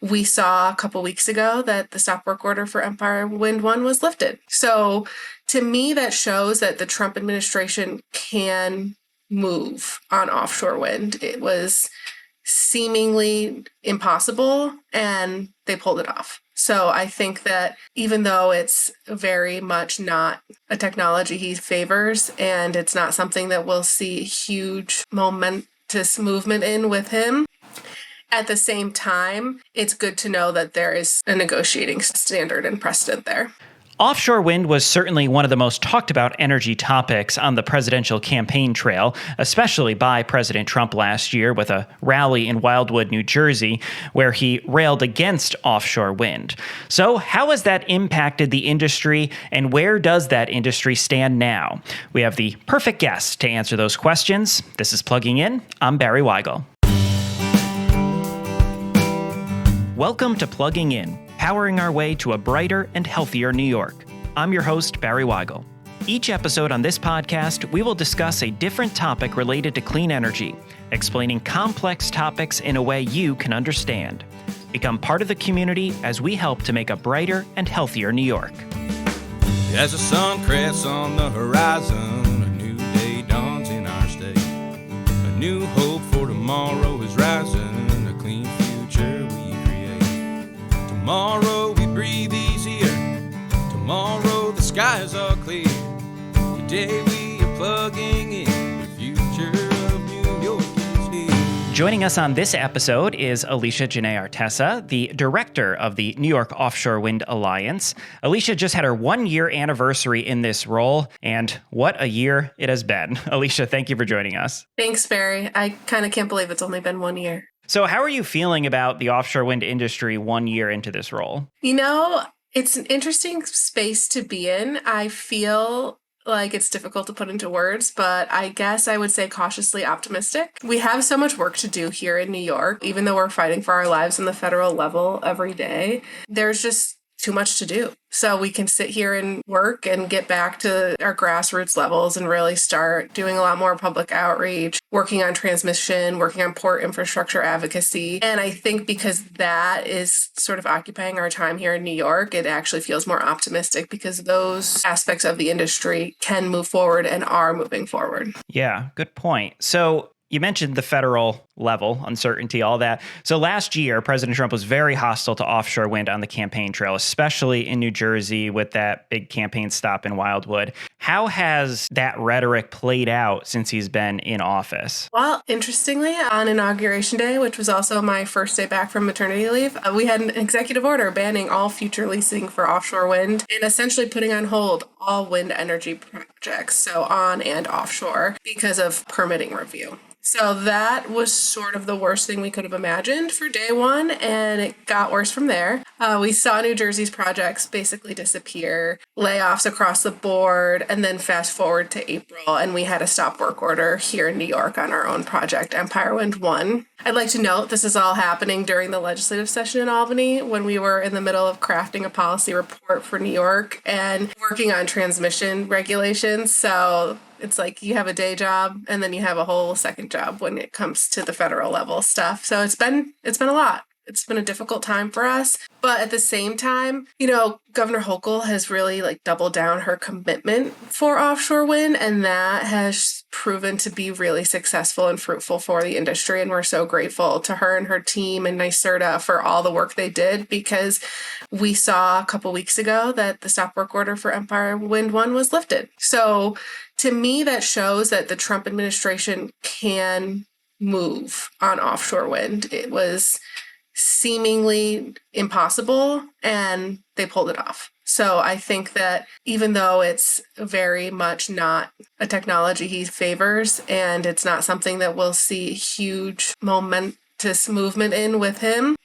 we saw a couple weeks ago that the stop work order for Empire Wind 1 was lifted. So to me, that shows that the Trump administration can move on offshore wind. It was seemingly impossible and they pulled it off. So I think that even though it's very much not a technology he favors and it's not something that we'll see huge momentous movement in with him, at the same time, it's good to know that there is a negotiating standard and precedent there. Offshore wind was certainly one of the most talked about energy topics on the presidential campaign trail, especially by President Trump last year with a rally in Wildwood, New Jersey, where he railed against offshore wind. So how has that impacted the industry, and where does that industry stand now? We have the perfect guest to answer those questions. This is Plugging In. I'm Barry Wygel. Welcome to Plugging In, powering our way to a brighter and healthier New York. I'm your host, Barry Wygel. Each episode on this podcast, we will discuss a different topic related to clean energy, explaining complex topics in a way you can understand. Become part of the community as we help to make a brighter and healthier New York. As the sun crests on the horizon, a new day dawns in our state. A new hope for tomorrow is rising, a clean future we create. Tomorrow we breathe easier, tomorrow the skies are clear. Today we are plugging in, the future of New York is here. Joining us on this episode is Alicia Gené Artessa, the director of the New York Offshore Wind Alliance. Alicia just had her 1-year anniversary in this role, and what a year it has been. Alicia, thank you for joining us. Thanks, Barry. I kind of can't believe it's only been 1 year. So how are you feeling about the offshore wind industry 1 year into this role? You know, it's an interesting space to be in. I feel like it's difficult to put into words, but I guess I would say cautiously optimistic. We have so much work to do here in New York, even though we're fighting for our lives on the federal level every day. There's just too much to do. So we can sit here and work and get back to our grassroots levels and really start doing a lot more public outreach, working on transmission, working on port infrastructure advocacy. And I think because that is sort of occupying our time here in New York, it actually feels more optimistic because those aspects of the industry can move forward and are moving forward. Yeah, good point. So you mentioned the federal level, uncertainty, all that. So last year, President Trump was very hostile to offshore wind on the campaign trail, especially in New Jersey with that big campaign stop in Wildwood. How has that rhetoric played out since he's been in office? Well, interestingly, on Inauguration Day, which was also my first day back from maternity leave, we had an executive order banning all future leasing for offshore wind and essentially putting on hold all wind energy projects, so on and offshore, because of permitting review. So that was sort of the worst thing we could have imagined for day one, and it got worse from there. We saw New Jersey's projects basically disappear, layoffs across the board, and then fast forward to April, and we had a stop work order here in New York on our own project, Empire Wind 1. I'd like to note this is all happening during the legislative session in Albany when we were in the middle of crafting a policy report for New York and working on transmission regulations. So it's like you have a day job and then you have a whole second job when it comes to the federal level stuff. So it's been a lot. It's been a difficult time for us. But at the same time, you know, Governor Hochul has really doubled down her commitment for offshore wind, and that has proven to be really successful and fruitful for the industry. And we're so grateful to her and her team and NYSERDA for all the work they did, because we saw a couple weeks ago that the stop work order for Empire Wind 1 was lifted. So to me, that shows that the Trump administration can move on offshore wind. It was seemingly impossible and they pulled it off. So I think that even though it's very much not a technology he favors and it's not something that we'll see huge momentous movement in with him,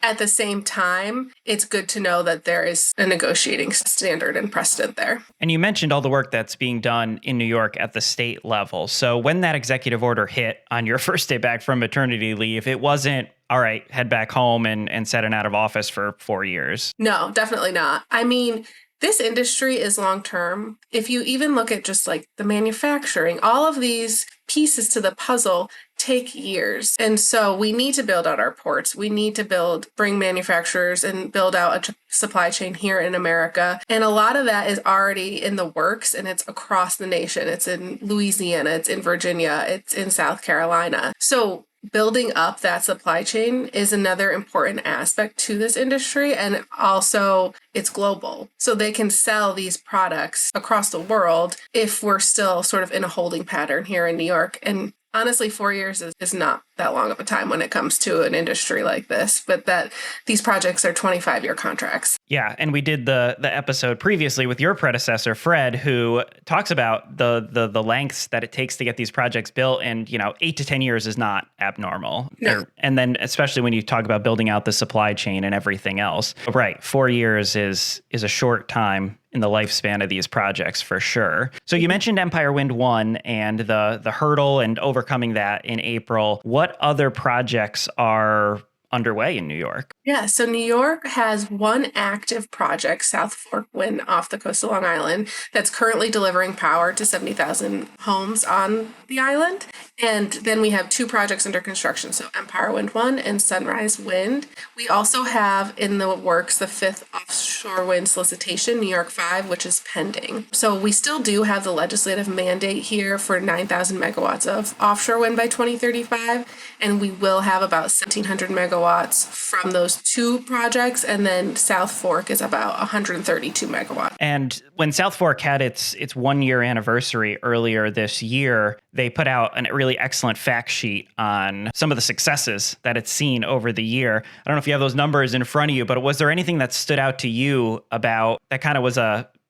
at the same time, it's good to know that there is a negotiating standard and precedent there. And you mentioned all the work that's being done in New York at the state level. So when that executive order hit on your first day back from maternity leave, it wasn't, all right, head back home and set an out of office for 4 years. No, definitely not. I mean, this industry is long term. If you even look at just like the manufacturing, all of these pieces to the puzzle take years. And so we need to build out our ports. We need to bring manufacturers and build out a supply chain here in America. And a lot of that is already in the works, and it's across the nation. It's in Louisiana, it's in Virginia, it's in South Carolina. So building up that supply chain is another important aspect to this industry. And also it's global. So they can sell these products across the world if we're still sort of in a holding pattern here in New York. And honestly, 4 years is not that long of a time when it comes to an industry like this, but that these projects are 25-year contracts. Yeah, and we did the episode previously with your predecessor, Fred, who talks about the lengths that it takes to get these projects built, and 8 to 10 years is not abnormal. No. And then especially when you talk about building out the supply chain and everything else. Right, 4 years is a short time in the lifespan of these projects for sure. So you mentioned Empire Wind 1 and the hurdle and overcoming that in April. What other projects are underway in New York? Yeah, so New York has one active project, South Fork Wind, off the coast of Long Island, that's currently delivering power to 70,000 homes on the island. And then we have 2 projects under construction, so Empire Wind 1 and Sunrise Wind. We also have in the works the 5th offshore wind solicitation, New York 5, which is pending. So we still do have the legislative mandate here for 9,000 megawatts of offshore wind by 2035, and we will have about 1,700 megawatts from those 2 projects, and then South Fork is about 132 megawatts. And when South Fork had its 1-year anniversary earlier this year, they put out a really excellent fact sheet on some of the successes that it's seen over the year. I don't know if you have those numbers in front of you, but was there anything that stood out to you about that kind of was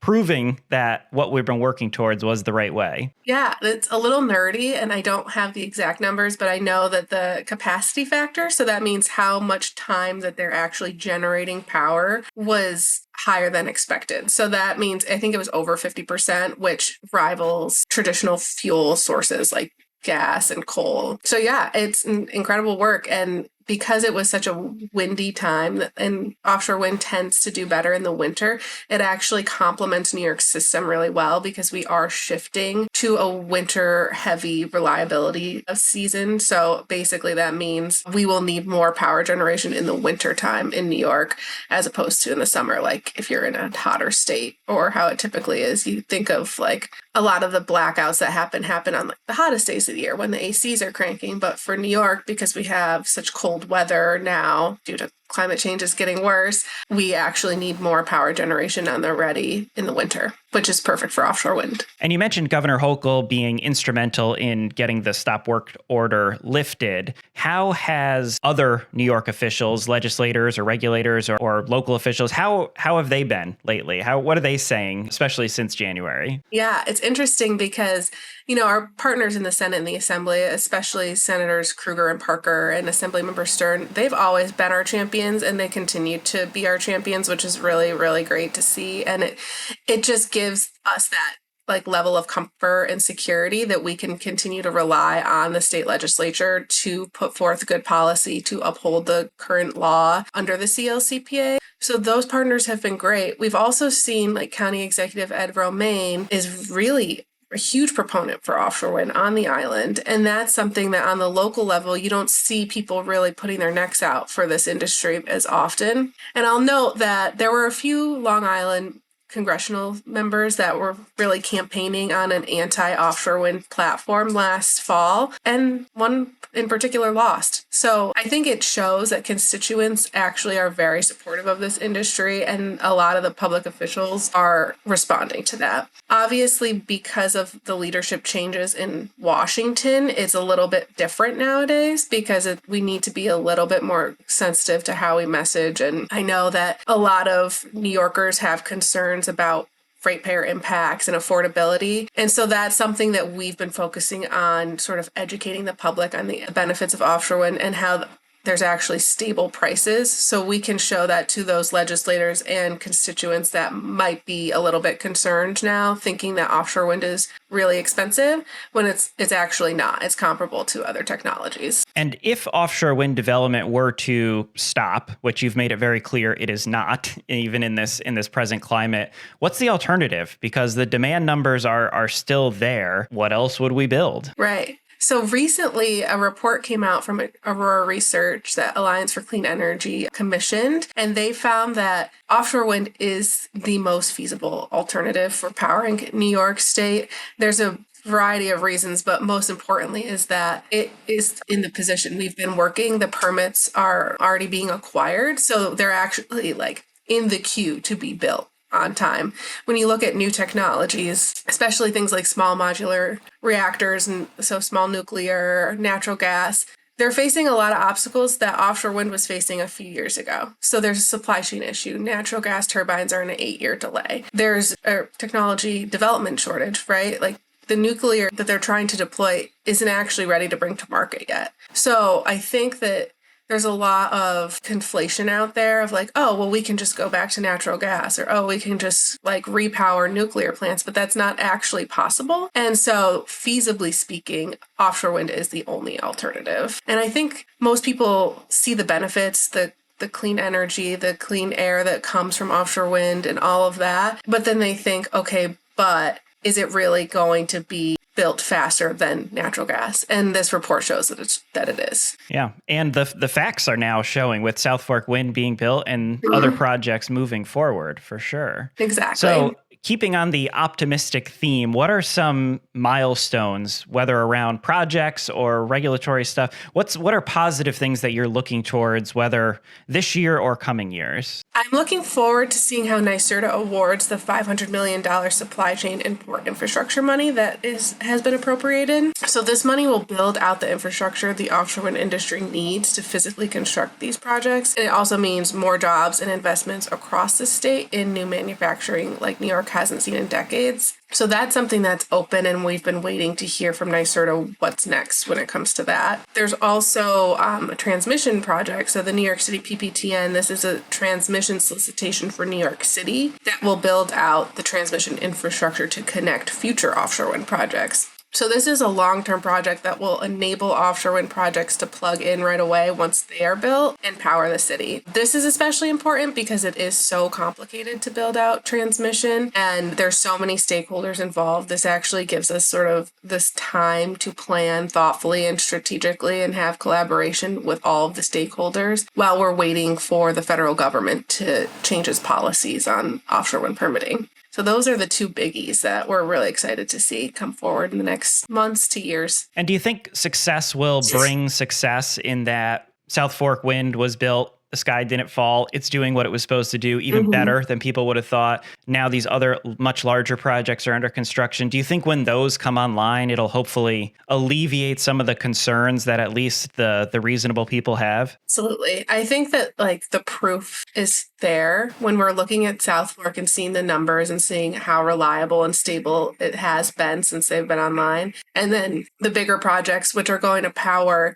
proving that what we've been working towards was the right way? Yeah, it's a little nerdy, and I don't have the exact numbers, but I know that the capacity factor, so that means how much time that they're actually generating power, was higher than expected. So that means I think it was over 50%, which rivals traditional fuel sources like gas and coal. So yeah, it's incredible work. And because it was such a windy time, and offshore wind tends to do better in the winter, it actually complements New York's system really well, because we are shifting to a winter heavy reliability of season. So basically that means we will need more power generation in the winter time in New York as opposed to in the summer. Like if you're in a hotter state, or how it typically is, you think of like a lot of the blackouts that happen on like the hottest days of the year when the ACs are cranking. But for New York, because we have such cold weather now due to climate change is getting worse, we actually need more power generation on the ready in the winter, which is perfect for offshore wind. And you mentioned Governor Hochul being instrumental in getting the stop work order lifted. How has other New York officials, legislators or regulators or local officials, how have they been lately? What are they saying, especially since January? Yeah, it's interesting because, our partners in the Senate and the Assembly, especially Senators Kruger and Parker and Assemblymember Stern, they've always been our champions, and they continue to be our champions, which is really, really great to see. And it just gives us that like level of comfort and security that we can continue to rely on the state legislature to put forth good policy to uphold the current law under the CLCPA. So those partners have been great. We've also seen like County Executive Ed Romaine is really a huge proponent for offshore wind on the island. And that's something that on the local level, you don't see people really putting their necks out for this industry as often. And I'll note that there were a few Long Island congressional members that were really campaigning on an anti-offshore wind platform last fall, and one in particular lost. So I think it shows that constituents actually are very supportive of this industry, and a lot of the public officials are responding to that. Obviously, because of the leadership changes in Washington, it's a little bit different nowadays, because we need to be a little bit more sensitive to how we message. And I know that a lot of New Yorkers have concerns about ratepayer impacts and affordability. And so that's something that we've been focusing on, sort of educating the public on the benefits of offshore wind and how there's actually stable prices. So we can show that to those legislators and constituents that might be a little bit concerned now, thinking that offshore wind is really expensive when it's actually not. It's comparable to other technologies. And if offshore wind development were to stop, which you've made it very clear it is not, even in this present climate, what's the alternative? Because the demand numbers are still there. What else would we build? Right. So recently, a report came out from Aurora Research that Alliance for Clean Energy commissioned, and they found that offshore wind is the most feasible alternative for powering New York State. There's a variety of reasons, but most importantly is that it is in the position we've been working. The permits are already being acquired, so they're actually like in the queue to be built on time. When you look at new technologies, especially things like small modular reactors and so small nuclear, natural gas, they're facing a lot of obstacles that offshore wind was facing a few years ago. So there's a supply chain issue. Natural gas turbines are in an 8-year delay. There's a technology development shortage, right? Like the nuclear that they're trying to deploy isn't actually ready to bring to market yet. So I think that there's a lot of conflation out there of like, oh, well, we can just go back to natural gas, or, oh, we can just like repower nuclear plants, but that's not actually possible. And so feasibly speaking, offshore wind is the only alternative. And I think most people see the benefits, the clean energy, the clean air that comes from offshore wind and all of that. But then they think, okay, but is it really going to be built faster than natural gas? And this report shows that it is. Yeah. And the facts are now showing with South Fork Wind being built and other projects moving forward for sure. Exactly. So keeping on the optimistic theme, what are some milestones, whether around projects or regulatory stuff? What are positive things that you're looking towards, whether this year or coming years? I'm looking forward to seeing how NYSERDA awards the $500 million supply chain and port infrastructure money that has been appropriated. So this money will build out the infrastructure the offshore wind industry needs to physically construct these projects. And it also means more jobs and investments across the state in new manufacturing like New York hasn't seen in decades. So that's something that's open, and we've been waiting to hear from NYSERDA what's next when it comes to that. There's also a transmission project. So the New York City PPTN, this is a transmission solicitation for New York City that will build out the transmission infrastructure to connect future offshore wind projects. So this is a long-term project that will enable offshore wind projects to plug in right away once they are built and power the city. This is especially important because it is so complicated to build out transmission and there's so many stakeholders involved. This actually gives us sort of this time to plan thoughtfully and strategically and have collaboration with all of the stakeholders while we're waiting for the federal government to change its policies on offshore wind permitting. So those are the two biggies that we're really excited to see come forward in the next months to years. And do you think success will bring success in that South Fork Wind was built, the sky didn't fall, it's doing what it was supposed to do, even better than people would have thought. Now these other much larger projects are under construction. Do you think when those come online, it'll hopefully alleviate some of the concerns that at least the reasonable people have? Absolutely. I think that like the proof is there when we're looking at South Fork and seeing the numbers and seeing how reliable and stable it has been since they've been online. And then the bigger projects, which are going to power,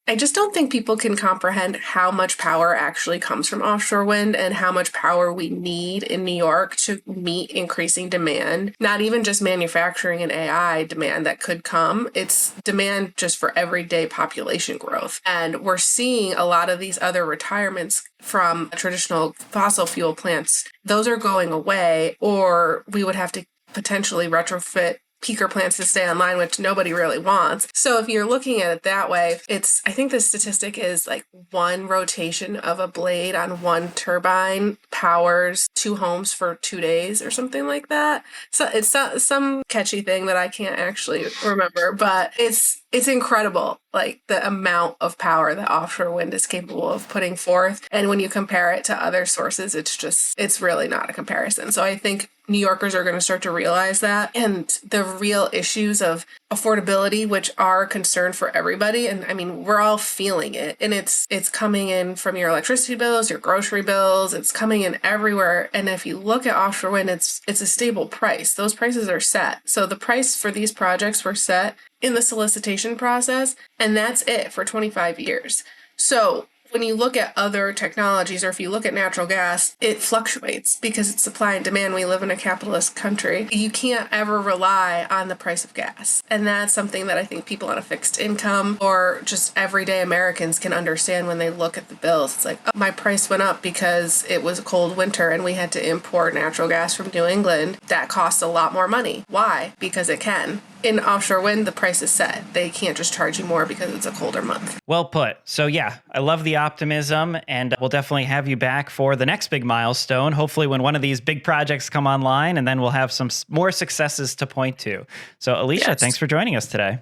I just don't think people can comprehend how much power actually comes from offshore wind and how much power we need in New York to meet increasing demand. Not even just manufacturing and AI demand that could come. It's demand just for everyday population growth. And we're seeing a lot of these other retirements from traditional fossil fuel plants. Those are going away, or we would have to potentially retrofit peaker plants to stay online, which nobody really wants. So if you're looking at it that way, I think the statistic is like one rotation of a blade on one turbine powers 2 homes for 2 days or something like that. So it's some catchy thing that I can't actually remember, but it's incredible, like the amount of power that offshore wind is capable of putting forth. And when you compare it to other sources, it's really not a comparison. So I think New Yorkers are going to start to realize that, and the real issues of affordability, which are a concern for everybody. And I mean, we're all feeling it, and it's coming in from your electricity bills, your grocery bills, it's coming in everywhere. And if you look at offshore wind, it's a stable price. Those prices are set. So the price for these projects were set in the solicitation process, and that's it for 25 years. So when you look at other technologies, or if you look at natural gas, it fluctuates because it's supply and demand. We live in a capitalist country. You can't ever rely on the price of gas. And that's something that I think people on a fixed income or just everyday Americans can understand when they look at the bills. It's like, oh, my price went up because it was a cold winter and we had to import natural gas from New England. That costs a lot more money. Why? Because it can. In offshore wind, the price is set. They can't just charge you more because it's a colder month. Well put. So yeah, I love the optimism, and we'll definitely have you back for the next big milestone, hopefully when one of these big projects come online, and then we'll have some more successes to point to. So Alicia, Yes. Thanks for joining us today.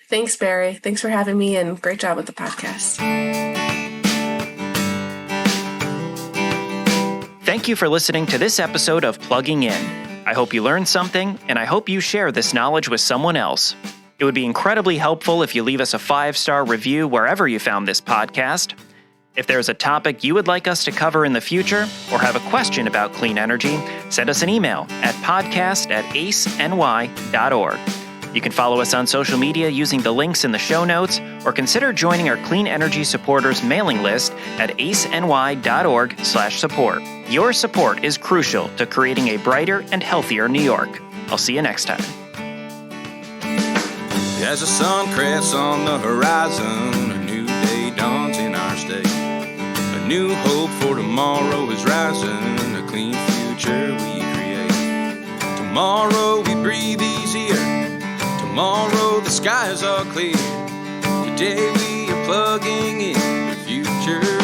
Thanks, Barry. Thanks for having me, and great job with the podcast. Thank you for listening to this episode of Plugging In. I hope you learned something, and I hope you share this knowledge with someone else. It would be incredibly helpful if you leave us a 5-star review wherever you found this podcast. If there's a topic you would like us to cover in the future, or have a question about clean energy, send us an email at podcast@aceny.org. You can follow us on social media using the links in the show notes, or consider joining our Clean Energy Supporters mailing list at aceny.org/support. Your support is crucial to creating a brighter and healthier New York. I'll see you next time. As the sun crests on the horizon, a new day dawns in our state. A new hope for tomorrow is rising, a clean future we create. Tomorrow we breathe easier. Tomorrow the skies are clear. Today we are plugging in the future.